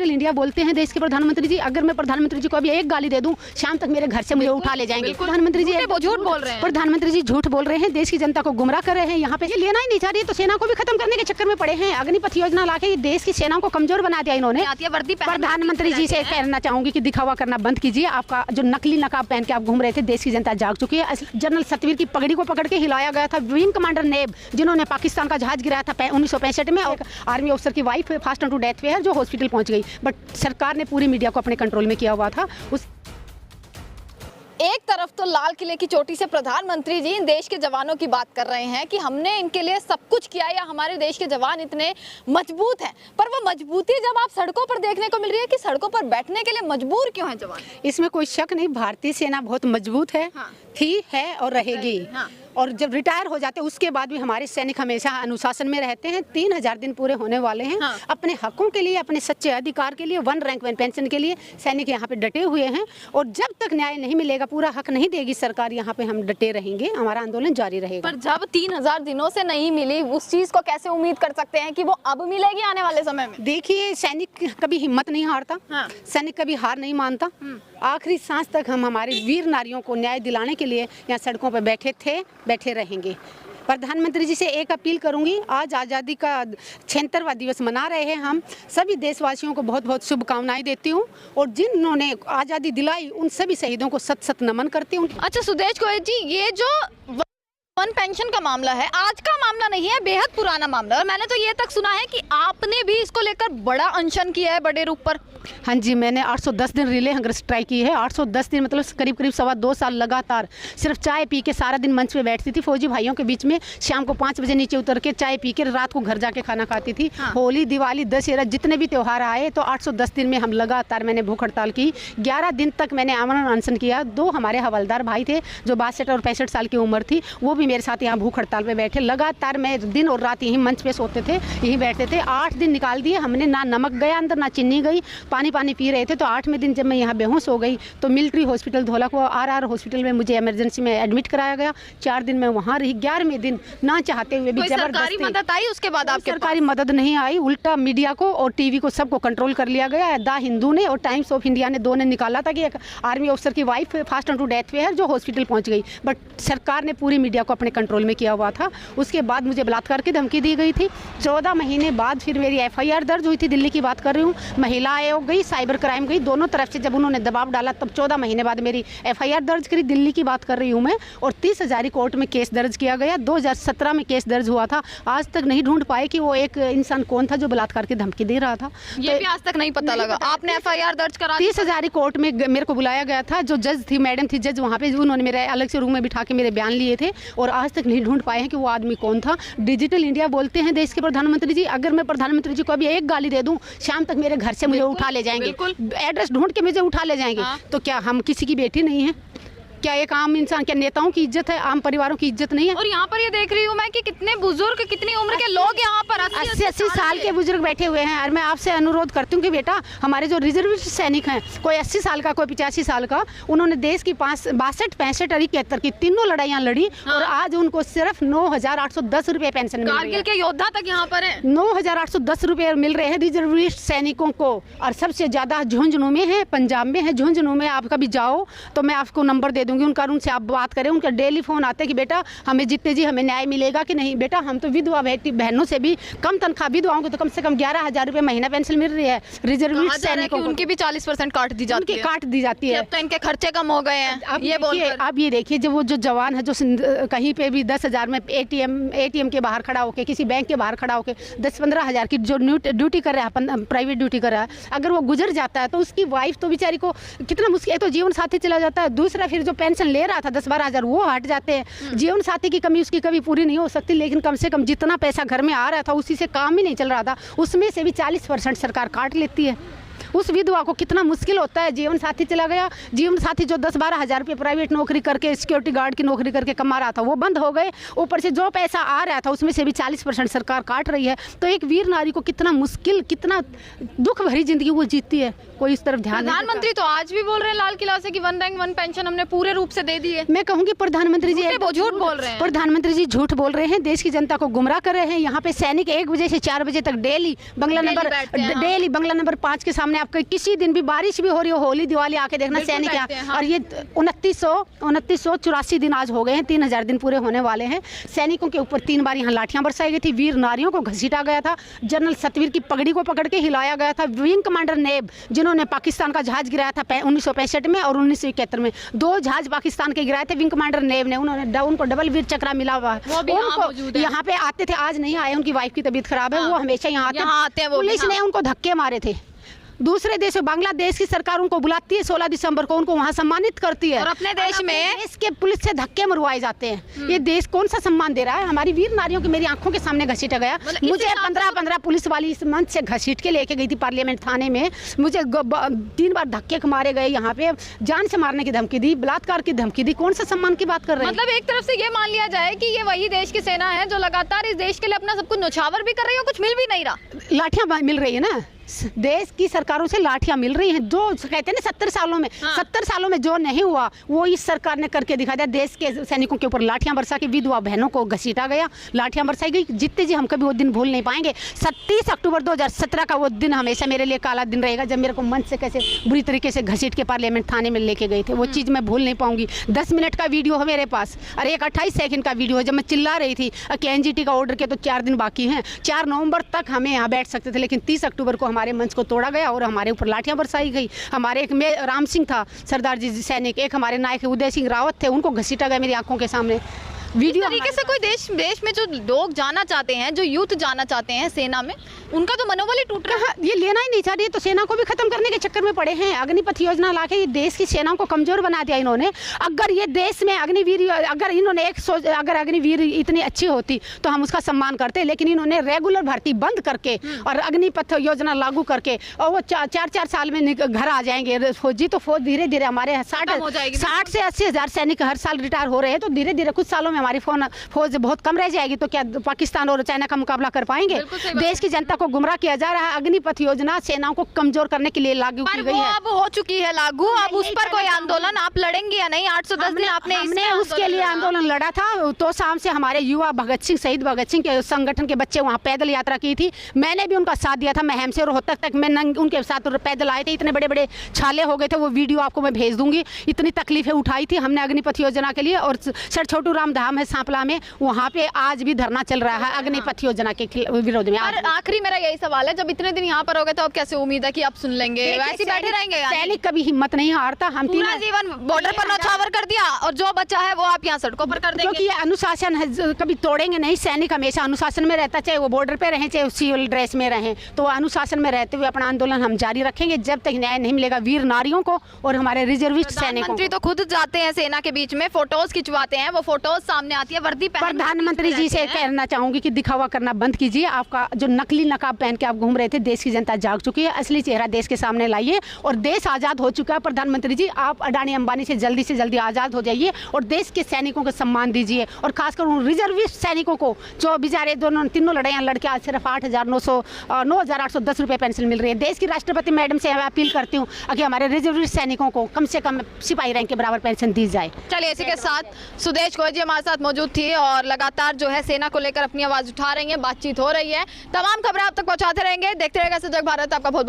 Digital India बोलते हैं देश के प्रधानमंत्री जी। अगर मैं प्रधानमंत्री जी को अभी एक गाली दे दूं, शाम तक मेरे घर से मुझे उठा ले जाएंगे। प्रधानमंत्री जी झूठ बोल रहे हैं। प्रधानमंत्री जी झूठ बोल रहे हैं, देश की जनता को गुमराह कर रहे हैं। यहाँ पे लेना ही नहीं चाह रही तो सेना को भी खत्म करने के चक्कर में पड़े हैं। अग्निपथ योजना लाके देश की सेनाओं को कमजोर बना दिया इन्होंने। प्रधानमंत्री जी से कहना चाहूंगी कि दिखावा करना बंद कीजिए। आपका जो नकली नकाब पहन के आप घूम रहे थे, देश की जनता जाग चुकी है। जनरल सतवीर की पगड़ी को पकड़ के हिलाया गया था। विंग कमांडर नेब, जिन्होंने पाकिस्तान का जहाज गिराया था 1965 में, और आर्मी ऑफिसर की वाइफ फास्ट टू डेथ पे है जो हॉस्पिटल पहुंच गई। बट सरकार ने पूरी मीडिया को अपने कंट्रोल में किया हुआ था। एक तरफ तो लाल किले की चोटी से प्रधानमंत्री जी इन देश के जवानों की बात कर रहे हैं कि हमने इनके लिए सब कुछ किया या हमारे देश के जवान इतने मजबूत हैं, पर वो मजबूती जब आप सड़कों पर देखने को मिल रही है कि सड़कों पर बैठने के लिए मजबूर क्यों हैं जवान? इसमें कोई शक नहीं, भारतीय सेना बहुत मजबूत है। हाँ। थी, है और रहेगी। हाँ। और जब रिटायर हो जाते हैं उसके बाद भी हमारे सैनिक हमेशा अनुशासन में रहते हैं। 3000 दिन पूरे होने वाले हैं। हाँ। अपने हकों के लिए, अपने सच्चे अधिकार के लिए, 1 रैंक 1 पेंशन के लिए सैनिक यहाँ पे डटे हुए हैं। और जब तक न्याय नहीं मिलेगा, पूरा हक नहीं देगी सरकार, यहाँ पे हम डटे रहेंगे, हमारा आंदोलन जारी रहेगा। पर जब 3000 दिनों से नहीं मिली, उस चीज को कैसे उम्मीद कर सकते हैं कि वो अब मिलेगी आने वाले समय में? देखिए, सैनिक कभी हिम्मत नहीं हारता। हाँ। सैनिक कभी हार नहीं मानता। आखिरी सांस तक हम हमारे वीर नारियों को न्याय दिलाने के लिए यहाँ सड़कों पर बैठे थे, बैठे रहेंगे। प्रधानमंत्री जी से एक अपील करूंगी, आज आज़ादी का 76वां दिवस मना रहे हैं हम। सभी देशवासियों को बहुत बहुत शुभकामनाएं देती हूं और जिन्होंने आज़ादी दिलाई उन सभी शहीदों को सत सत नमन करती हूं। अच्छा सुदेश गोयल जी, ये जो वन पेंशन का मामला है, आज का मामला नहीं है, बेहद पुराना मामला है। और मैंने तो ये तक सुना है कि आपने भी इसको लेकर बड़ा अनशन किया है बड़े रूप पर। हाँ जी, मैंने 810 दिन रिले हंगर स्ट्राइक की है। 810 दिन मतलब करीब करीब 2.25 साल लगातार सिर्फ चाय पी के सारा दिन मंच पे बैठती थी फौजी भाइयों के बीच में। शाम को 5 बजे नीचे उतर के चाय पी के रात को घर जाके खाना खाती थी। हाँ। होली, दिवाली, दशहरा, जितने भी त्यौहार आए तो 810 दिन में हम लगातार मैंने भूख हड़ताल की। 11 दिन तक मैंने आमरण अनशन किया। 2 हमारे हवलदार भाई थे जो 62 और 65 साल की उम्र थी, वो भी मेरे साथ यहाँ भूख हड़ताल पे बैठे। लगातार मैं दिन और रात यहीं मंच पे सोते थे, यहीं बैठते थे। 8 दिन निकाल दिए हमने, ना नमक गया अंदर, ना चीनी गई, पानी पी रहे थे। तो 8वें दिन जब मैं यहाँ बेहोश हो गई तो मिलिट्री हॉस्पिटल धोला को RR हॉस्पिटल में मुझे इमरजेंसी में एडमिट कराया गया। 4 दिन मैं वहाँ रही। 11वें दिन ना चाहते हुए भी सरकारी मदद आई उसके बाद? आपके सरकारी मदद नहीं आई, उल्टा मीडिया को और टीवी को सबको कंट्रोल कर लिया गया। द हिंदू ने और टाइम्स ऑफ इंडिया ने, 2 ने निकाला था कि एक आर्मी ऑफिसर की वाइफ फास्ट टू डेथ पे है जो हॉस्पिटल पहुँच गई। बट सरकार ने पूरी मीडिया को अपने कंट्रोल में किया हुआ था। उसके बाद मुझे बलात्कार की धमकी दी गई थी। 14 महीने बाद फिर मेरी FIR दर्ज हुई थी। दिल्ली की बात कर रही हूँ। महिला आयोग गई, साइबर क्राइम गई, दोनों तरफ से जब उन्होंने दबाव डाला तब 14 महीने बाद मेरी FIR दर्ज करी। दिल्ली की बात कर रही हूँ मैं। और 30 हजारी कोर्ट में केस दर्ज किया गया। 2017 में केस दर्ज हुआ था। आज तक नहीं ढूंढ पाए कि वो एक इंसान कौन था जो बलात्कार की धमकी दे रहा था। ये भी आज तक नहीं पता लगा। आपने FIR दर्ज करा? 30 हजारी कोर्ट में मेरे को बुलाया गया था। जो जज थी, मैडम थी जज, वहाँ पे उन्होंने मेरे अलग से रूम में बिठा के मेरे बयान लिए थे और आज तक नहीं ढूंढ पाए हैं कि वो आदमी कौन था। डिजिटल इंडिया बोलते हैं देश के प्रधानमंत्री जी। अगर मैं प्रधानमंत्री जी को अभी एक गाली दे दूं, शाम तक मेरे घर से मुझे उठा ले जाएंगे, एड्रेस ढूंढ के मुझे उठा ले जाएंगे। हाँ। तो क्या हम किसी की बेटी नहीं है? क्या एक आम इंसान, क्या नेताओं की इज्जत है, आम परिवारों की इज्जत नहीं है? और यहाँ पर ये देख रही हूँ मैं कि कितने बुजुर्ग, कितनी उम्र के लोग यहाँ पर 80 साल के बुजुर्ग बैठे हुए हैं। और मैं आपसे अनुरोध करती हूँ कि बेटा, हमारे जो रिजर्विस्ट सैनिक हैं, कोई 80 साल का, कोई 85 साल का, उन्होंने देश की 62, 65 और 71 की तीनों लड़ाइयाँ लड़ी। हाँ। और आज उनको सिर्फ 9,810 रुपये पेंशन मिल रही है। कारगिल के योद्धा तक यहाँ पर है। 9,810 रुपये मिल रहे हैं रिजर्विस्ट सैनिकों को। और सबसे ज्यादा झुंझुनू में है, पंजाब में है। झुंझुनू में आप कभी जाओ तो मैं आपको नंबर दे दूंगी उनका, उनसे आप बात करें। उनका डेली फोन आता है कि बेटा हमें जीते जी हमें न्याय मिलेगा कि नहीं। बेटा हम तो विधवा बहनों से भी कम तनख्वाह, विधवाओं को तो कम से कम 11,000 रुपये महीना पेंशन मिल रही है। रिजर्विस्ट सैनिकों को उनकी भी 40% काट दी जाती है। काट दी जाती है। अब तो इनके खर्चे कम हो गए हैं। अब ये देखिए, जो वो जो जवान है जो कहीं पे भी 10,000 में ATM के बाहर खड़ा होकर, किसी बैंक के बाहर खड़ा होकर 10-15 हज़ार की जो ड्यूटी कर रहा है, प्राइवेट ड्यूटी कर रहा है, अगर वो गुजर जाता है तो उसकी वाइफ तो बेचारी को कितना मुश्किल। एक तो जीवन साथी चला जाता है, दूसरा फिर जो पेंशन ले रहा था 10-12 हज़ार वो हट जाते हैं। जीवन साथी की कमी उसकी कभी पूरी नहीं हो सकती, लेकिन कम से कम जितना पैसा घर में आ रहा था उसी से काम ही नहीं चल रहा था, उसमें से भी 40% सरकार काट लेती है। उस विधवा को कितना मुश्किल होता है। जीवन साथी चला गया, जीवन साथी जो 10-12 हज़ार रुपये प्राइवेट नौकरी करके, सिक्योरिटी गार्ड की नौकरी करके कमा रहा था, वो बंद हो गए। ऊपर से जो पैसा आ रहा था उसमें से भी 40% सरकार काट रही है। तो एक वीर नारी को कितना मुश्किल, कितना दुख भरी जिंदगी वो जीतती है, कोई इस तरफ ध्यान। प्रधानमंत्री तो आज भी बोल रहे हैं लाल किला से कि 1 रैंक 1 पेंशन हमने पूरे रूप से दे दी है। मैं कहूँगी प्रधानमंत्री जी झूठ बोल रहे हैं। प्रधानमंत्री जी झूठ बोल रहे हैं, देश की जनता को गुमराह कर रहे हैं। यहाँ पे सैनिक 1 बजे से 4 बजे तक डेली बंगला नंबर 5 के सामने सामने आपको किसी दिन भी बारिश भी हो रही हो, होली दिवाली आके देखना सैनिक यहाँ। और ये 2984 दिन आज हो गए हैं, 3000 दिन पूरे होने वाले हैं। सैनिकों के ऊपर 3 बार यहाँ लाठियां बरसाई गई थी, वीर नारियों को घसीटा गया था, जनरल सतवीर की पगड़ी को पकड़ के हिलाया गया था, विंग कमांडर नेब जिन्होंने पाकिस्तान का जहाज गिराया था 1965 में और 1971 में, 2 जहाज पाकिस्तान के गिराए थे विंग कमांडर नेब ने, उनको डबल वीर चक्रा मिला हुआ है। यहाँ पे आते थे, आज नहीं आए, उनकी वाइफ की तबीयत खराब है, वो हमेशा यहाँ आते हैं। पुलिस ने उनको धक्के मारे थे। दूसरे देश में बांग्लादेश की सरकार उनको बुलाती है 16 दिसंबर को, उनको वहाँ सम्मानित करती है। और अपने देश में देश के पुलिस से धक्के मरवाए जाते हैं। ये देश कौन सा सम्मान दे रहा है? हमारी वीर नारियों की मेरी आंखों के सामने घसीटा गया। मुझे 15 पुलिस वाली इस मंच से घसीट के लेके गई थी पार्लियामेंट थाने में। मुझे 3 बार धक्के मारे गए, यहाँ पे जान से मारने की धमकी दी, बलात्कार की धमकी दी। कौन सा सम्मान की बात कर रहे हैं? मतलब एक तरफ से ये मान लिया जाए कि ये वही देश की सेना है जो लगातार इस देश के लिए अपना सब कुछ न्यौछावर भी कर रही है, कुछ मिल भी नहीं रहा। लाठियां मिल रही है ना, देश की सरकारों से लाठियां मिल रही हैं। जो कहते हैं ना 70 सालों में जो नहीं हुआ वो इस सरकार ने करके दिखा दिया। देश के सैनिकों के ऊपर लाठियां बरसा के विधवा बहनों को घसीटा गया, लाठियां बरसाई गई। जीतते जी हम कभी वो दिन भूल नहीं पाएंगे। 30 अक्टूबर 2017 का वो दिन हमेशा मेरे लिए काला दिन रहेगा, जब मेरे को मंच से कैसे बुरी तरीके से घसीट के पार्लियामेंट थाने में लेके गए थे। वो चीज़ मैं भूल नहीं पाऊंगी। 10 मिनट का वीडियो है मेरे पास और एक 28 सेकंड का वीडियो है जब मैं चिल्ला रही थी कि एनजीटी का ऑर्डर के तो 4 दिन बाकी हैं, 4 नवंबर तक हमें यहाँ बैठ सकते थे, लेकिन 30 अक्टूबर को हमारे मंच को तोड़ा गया और हमारे ऊपर लाठियां बरसाई गई। हमारे एक में राम सिंह था सरदार जी सैनिक, एक हमारे नायक उदय सिंह रावत थे, उनको घसीटा गया मेरी आंखों के सामने। वीडियो तरीके से कोई देश में जो लोग जाना चाहते हैं, जो यूथ जाना चाहते हैं सेना में, उनका तो मनोबल ही टूट रहा है। ये लेना ही नहीं चाह रही, तो सेना को भी खत्म करने के चक्कर में पड़े हैं। अग्निपथ योजना लाके ये देश की सेनाओं को कमजोर बना दिया इन्होंने। अगर ये देश में अग्निवीर, अगर इन्होंने अगर अग्निवीर इतनी अच्छी होती तो हम उसका सम्मान करते, लेकिन इन्होंने रेगुलर भर्ती बंद करके और अग्निपथ योजना लागू करके और वो 4 साल में घर आ जाएंगे फौजी। तो फौज धीरे धीरे हमारे 60 से 80 हज़ार सैनिक हर साल रिटायर हो रहे हैं, तो धीरे धीरे कुछ सालों में हमारी फौज बहुत कम रह जाएगी। तो क्या पाकिस्तान और चाइना का मुकाबला कर पाएंगे? देश की जनता को गुमराह किया जा रहा है। अग्निपथ योजना सेनाओं को कमजोर करने के लिए लागू की गई है। अब हो चुकी है लागू, अब उस पर कोई आंदोलन आप लड़ेंगे या नहीं? 810 दिन हमने उसके लिए आंदोलन लड़ा था। तो शाम से हमारे युवा भगत सिंह, शहीद भगत सिंह के संगठन के बच्चे वहाँ पैदल यात्रा की थी। मैंने भी उनका साथ दिया था। महम से रोहतक तक मैं उनके साथ पैदल आए थे। इतने बड़े बड़े छाले हो गए थे, वो वीडियो आपको मैं भेज दूंगी। इतनी तकलीफें उठाई थी हमने अग्निपथ योजना के लिए। और सर छोटू राम धाम है सांपला में, वहाँ पे आज भी धरना चल रहा है अग्निपथ योजना के विरोध में। आखिरी मेरा यही सवाल है, जब इतने दिन यहाँ पर हो गए तो अब कैसे उम्मीद है कि आप सुन लेंगे? वैसे बैठे रहेंगे? सैनिक कभी हिम्मत नहीं हारता। हम पूरा जीवन बॉर्डर पर न्यौछावर कर दिया और जो बचा है वो आप यहाँ सड़कों पर कर देंगे, क्योंकि ये अनुशासन है, कभी तोड़ेंगे नहीं। सैनिक हमेशा अनुशासन में रहता, चाहे वो बॉर्डर पे रहे चाहे सिविल ड्रेस में रहे, तो अनुशासन में रहते हुए अपना आंदोलन हम जारी रखेंगे जब तक न्याय नहीं मिलेगा वीर नारियों को और हमारे रिजर्विस्ट सैनिकों को। प्रधानमंत्री तो खुद जाते हैं सेना के बीच में, फोटोज खिंचवाते हैं, वो फोटोज सामने आती है वर्दी पहन। प्रधानमंत्री जी से कहना चाहूंगी कि दिखावा करना बंद कीजिए। आपका जो नकली नकाब पहन के आप घूम रहे थे, देश की जनता जाग चुकी है। असली चेहरा देश के सामने लाइए और देश आजाद हो चुका है। प्रधानमंत्री जी, आप अडानी अंबानी से जल्दी आजाद हो जाइए और देश के सैनिकों को सम्मान दीजिए। और खासकर उन रिजर्विस्ट सैनिकों को जो बेचारे तीनों लड़ाइयाँ लड़के आज सिर्फ 9,810 रुपये पेंशन मिल रही है। देश की राष्ट्रपति मैडम से मैं अपील करती हूँ कि हमारे रिजर्विस्ट सैनिकों को कम से कम सिपाही रैंक के बराबर पेंशन दी जाए। चलिए, इसी के साथ सुदेश कोई जी हमारे साथ मौजूद थी और लगातार जो है सेना को लेकर अपनी आवाज उठा रही है, बातचीत हो रही है। तमाम खबरें आप तक पहुंचाते रहेंगे। देखते रहेगा सजग भारत। आपका बहुत बहुत